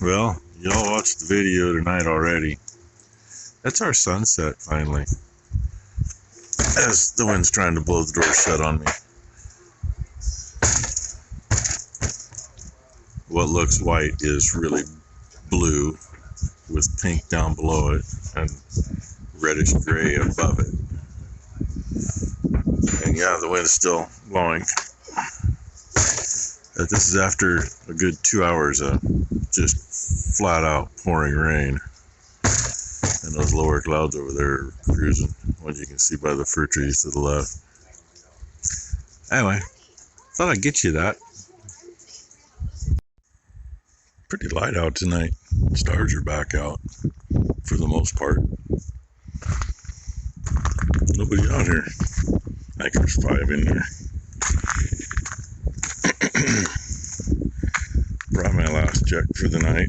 Well, y'all watched the video tonight already. That's our sunset finally. As the wind's trying to blow the door shut on me. What looks white is really blue with pink down below it and reddish gray above it. And yeah, the wind's still blowing. This is after a good 2 hours of just flat out pouring rain. And those lower clouds over there are cruising, what you can see by the fir trees to the left. Anyway, thought I'd get you that. Pretty light out tonight. Stars are back out for the most part. Nobody out here. I think there's 5 in there. Brought my last check for the night.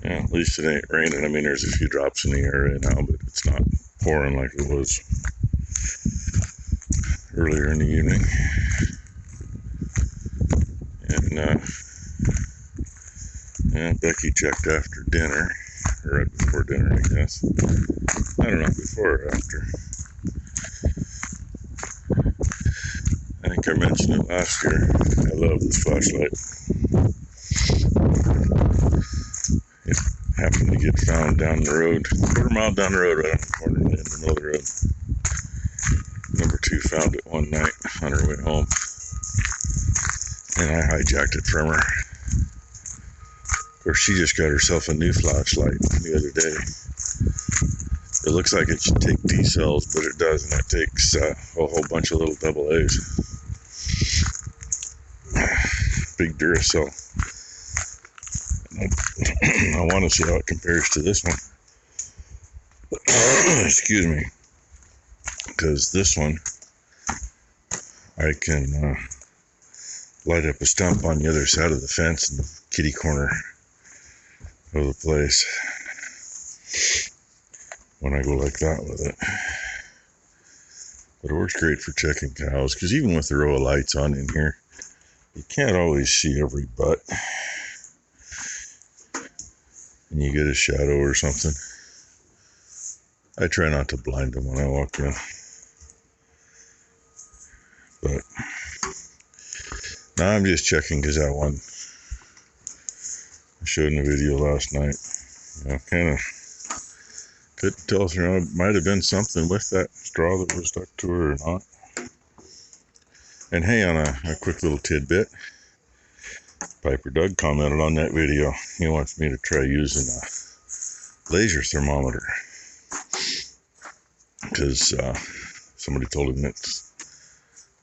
Yeah, at least it ain't raining. I mean, there's a few drops in the air right now, but it's not pouring like it was earlier in the evening. And yeah, Becky checked after dinner, or right before dinner, I guess. I don't know, before or after. I think I mentioned it last year. I love this flashlight. It happened to get found down the road, quarter mile down the road, right on the corner in the middle of the road. Number 2 found it one night on her way home, and I hijacked it from her. Of course, she just got herself a new flashlight the other day. It looks like it should take D cells, but it doesn't. It takes a whole bunch of little double A's. Big Duracell. I want to see how it compares to this one. Excuse me. Because this one, I can light up a stump on the other side of the fence in the kitty corner of the place when I go like that with it. But it works great for checking cows, because even with the row of lights on in here, you can't always see every butt. And you get a shadow or something. I try not to blind them when I walk in. But now I'm just checking, because that one I showed in the video last night, kind of couldn't tell if there might have been something with that straw that was stuck to her or not. And hey, on a quick little tidbit, Piper Doug commented on that video. He wants me to try using a laser thermometer, because somebody told him it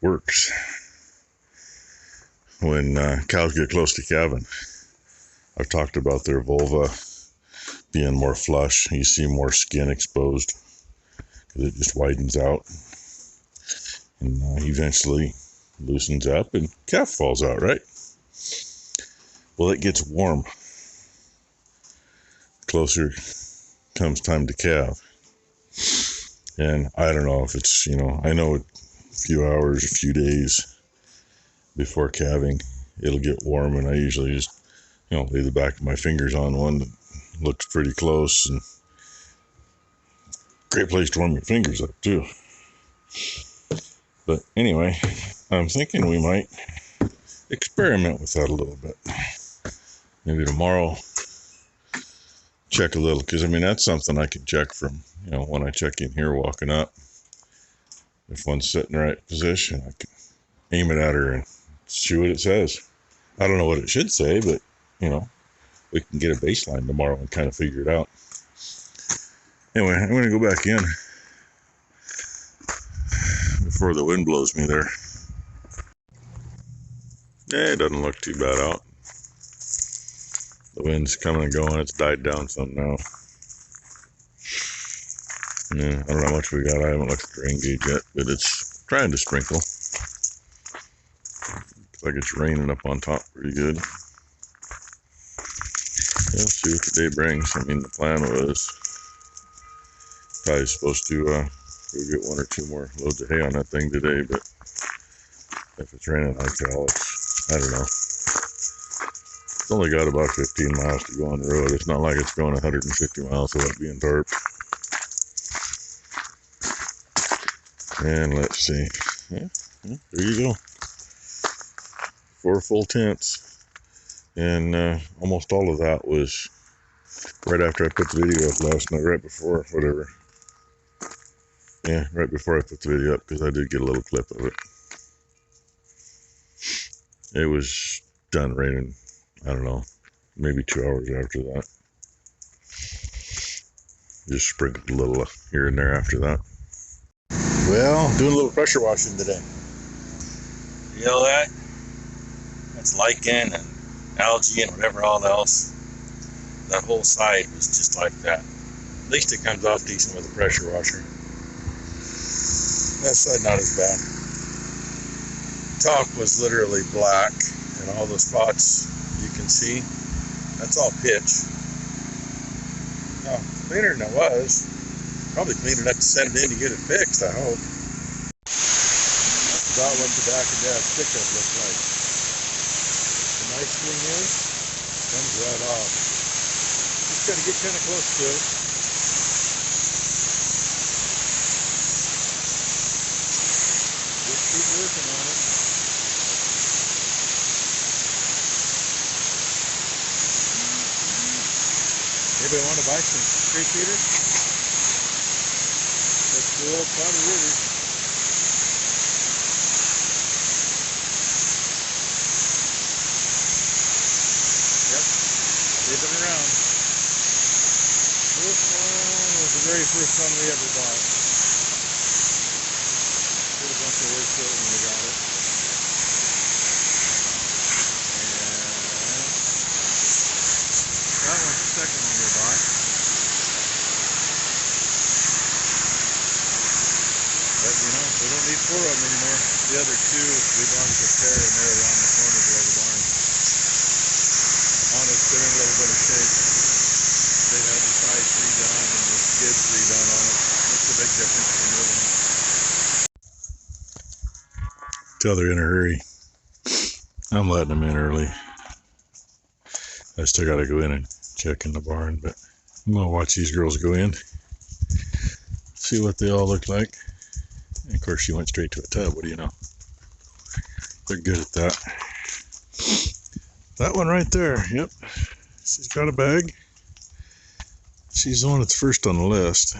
works when cows get close to calving. I've talked about their vulva being more flush. You see more skin exposed because it just widens out and eventually loosens up and calf falls out, right? Well, it gets warm closer comes time to calve. And I don't know if it's, I know a few hours, a few days before calving, it'll get warm, and I usually just, lay the back of my fingers on one that looks pretty close, and great place to warm your fingers up too. But anyway, I'm thinking we might experiment with that a little bit. Maybe tomorrow, check a little, because that's something I can check from, when I check in here walking up. If one's set in the right position, I can aim it at her and see what it says. I don't know what it should say, but, we can get a baseline tomorrow and kind of figure it out. Anyway, I'm going to go back in before the wind blows me there. It doesn't look too bad out. The wind's coming and going. It's died down some now. Yeah, I don't know how much we got. I haven't looked at the rain gauge yet, but it's trying to sprinkle. Looks like it's raining up on top pretty good. We'll see what the day brings. The plan was probably supposed to go get 1 or 2 more loads of hay on that thing today, but if it's raining like hell, I don't know. It's only got about 15 miles to go on the road. It's not like it's going 150 miles without being tarped. And let's see. Yeah, there you go. 4 full tents. And almost all of that was right after I put the video up last night, right before, whatever. Yeah, right before I put the video up, because I did get a little clip of it. It was done raining, I don't know, maybe 2 hours after that. Just sprinkled a little here and there after that. Well, doing a little pressure washing today. You know that? That's lichen and algae and whatever all else. That whole side was just like that. At least it comes off decent with a pressure washer. That side not as bad. Top was literally black, and all the spots you can see, that's all pitch. Oh, cleaner than it was. Probably clean enough to send it in to get it fixed, I hope. That's about what the back of Dad's pickup looks like. The nice thing is, it comes right off. Just got to get kind of close to it. Just keep working on it. Anybody want to buy some creek feeders? That's the old Powder River. Yep, they've been around. This one was the very first one we ever bought. Did a bunch of work to it when we got it. And that one's the second one we bought. But you know, we don't need 4 of them anymore. The other 2 we bought as a pair, and they're around the corner below the barn. Honest, they're in a little bit of shape. They had the sides redone and the skids redone on it. That's a big difference from moving. Tell they're in a hurry. I'm letting them in early. I still got to go in and check in the barn, but I'm going to watch these girls go in. See what they all look like. And of course, she went straight to a tub. What do you know? They're good at that. That one right there. Yep. She's got a bag. She's the one that's first on the list.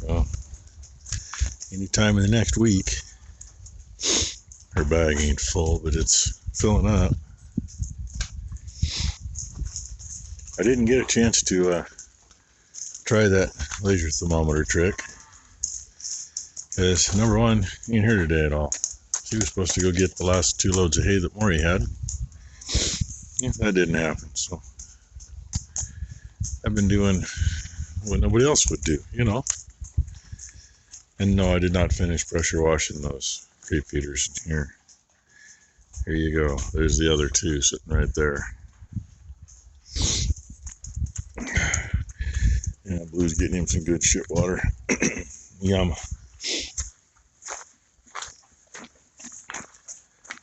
Well, anytime in the next week, her bag ain't full, but it's filling up. I didn't get a chance to try that laser thermometer trick, because number one, he ain't here today at all. She was supposed to go get the last 2 loads of hay that Maury had. Yeah, that didn't happen, so I've been doing what nobody else would do, you know. And no, I did not finish pressure washing those creep feeders here. Here you go. There's the other 2 sitting right there. Yeah, Blue's getting him some good shit water. Yum.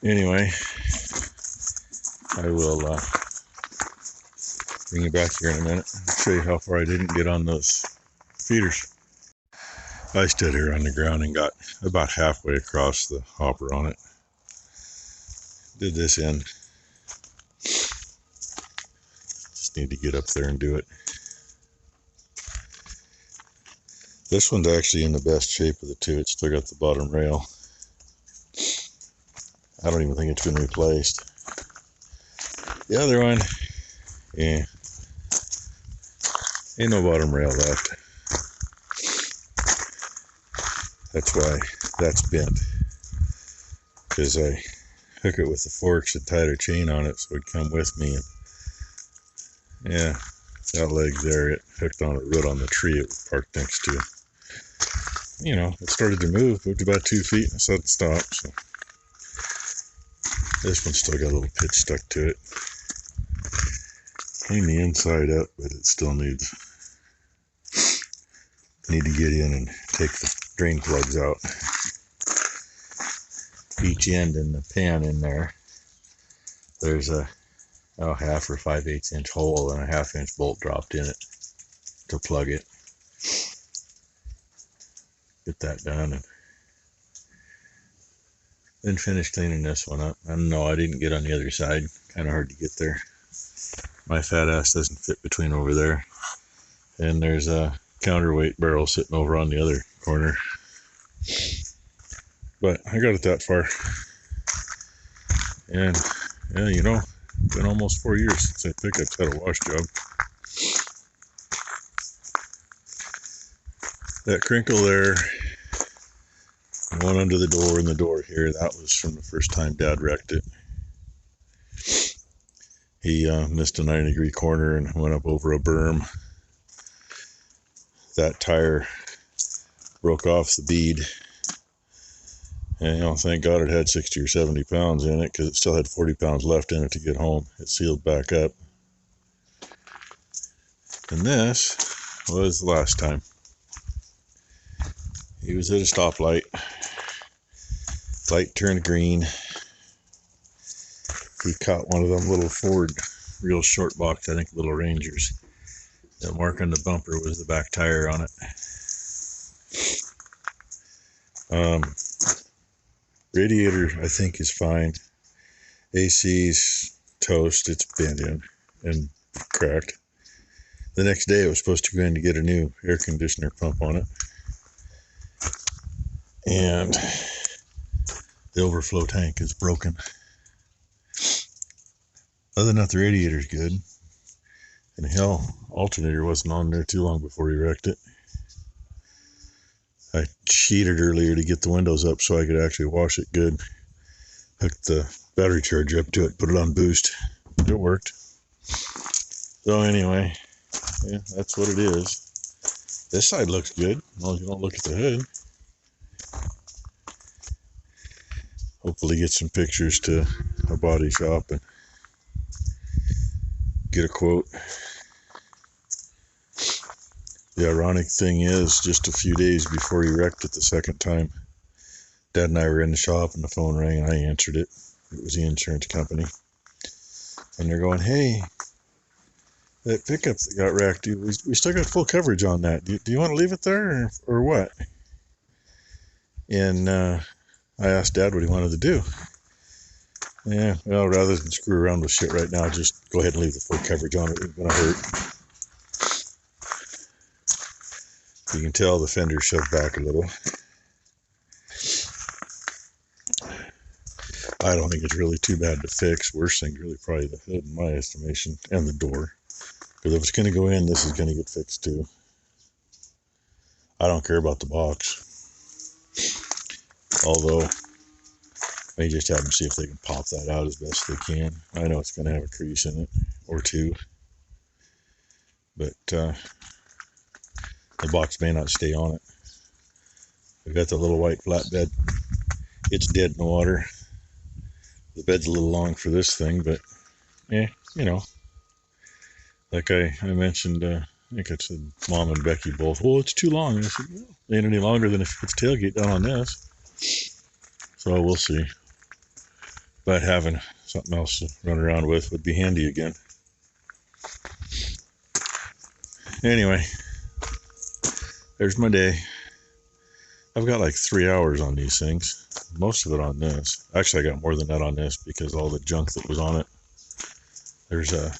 Anyway, I will bring you back here in a minute and show you how far I didn't get on those feeders. I stood here on the ground and got about halfway across the hopper on it. Did this end. Just need to get up there and do it. This one's actually in the best shape of the 2. It's still got the bottom rail. I don't even think it's been replaced. The other one, yeah, ain't no bottom rail left. That's why that's bent, because I hook it with the forks and tied a chain on it so it'd come with me. And yeah, that leg there, it hooked on a root on the tree it was parked next to. You know, it started to move, moved about 2 feet, and I said stop. So this one's still got a little pitch stuck to it. Clean the inside up, but it still need to get in and take the drain plugs out. Each end in the pan in there, there's a 1/2 or 5/8 inch hole and a 1/2 inch bolt dropped in it to plug it. Get that done and then finish cleaning this one up. I don't know, I didn't get on the other side. Kind of hard to get there. My fat ass doesn't fit between over there. And there's a counterweight barrel sitting over on the other corner. But I got it that far. And yeah, you know, been almost 4 years since that pickup's had a wash job. That crinkle there, one under the door and the door here, that was from the first time Dad wrecked it. He missed a 90-degree corner and went up over a berm. That tire broke off the bead. And, you know, thank God it had 60 or 70 pounds in it, because it still had 40 pounds left in it to get home. It sealed back up. And this was the last time. He was at a stoplight. Light turned green. He caught one of them little Ford, real short box, I think little Rangers. The mark on the bumper was the back tire on it. Radiator, I think, is fine. AC's toast. It's bent in and cracked. The next day I was supposed to go in to get a new air conditioner pump on it. And the overflow tank is broken. Other than that, the radiator's good. And hell, alternator wasn't on there too long before he wrecked it. I cheated earlier to get the windows up so I could actually wash it good. Hooked the battery charger up to it, put it on boost. It worked. So anyway, yeah, that's what it is. This side looks good, as long as you don't look at the hood. Hopefully get some pictures to a body shop and get a quote. The ironic thing is, just a few days before he wrecked it the second time, Dad and I were in the shop and the phone rang and I answered it. It was the insurance company. And they're going, hey, that pickup that got wrecked, we still got full coverage on that. Do you want to leave it there or what? And I asked Dad what he wanted to do. Yeah, well, rather than screw around with shit right now, just go ahead and leave the full coverage on it. It's going to hurt. You can tell the fender's shoved back a little. I don't think it's really too bad to fix. Worst thing really probably the hood in my estimation, and the door. Because if it's going to go in, this is going to get fixed too. I don't care about the box. Although, I may just have them see if they can pop that out as best they can. I know it's going to have a crease in it, or two. But, the box may not stay on it. I've got the little white flatbed. It's dead in the water. The bed's a little long for this thing, but yeah, you know. Like I mentioned, I think I said Mom and Becky both, well, it's too long. And I said, well, it ain't any longer than if you put the tailgate down on this. So we'll see. But having something else to run around with would be handy again. Anyway. There's my day. I've got like 3 hours on these things. Most of it on this. Actually, I got more than that on this because all the junk that was on it. There's a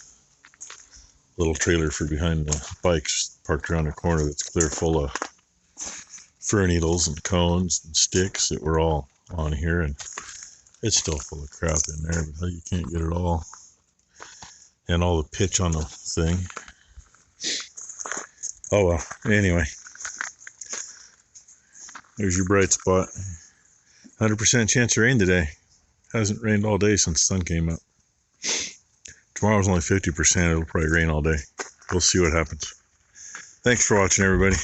little trailer for behind the bikes parked around the corner that's clear full of fir needles and cones and sticks that were all on here. And it's still full of crap in there, but you can't get it all. And all the pitch on the thing. Oh well, anyway. There's your bright spot. 100% chance of rain today. Hasn't rained all day since the sun came up. Tomorrow's only 50%. It'll probably rain all day. We'll see what happens. Thanks for watching, everybody.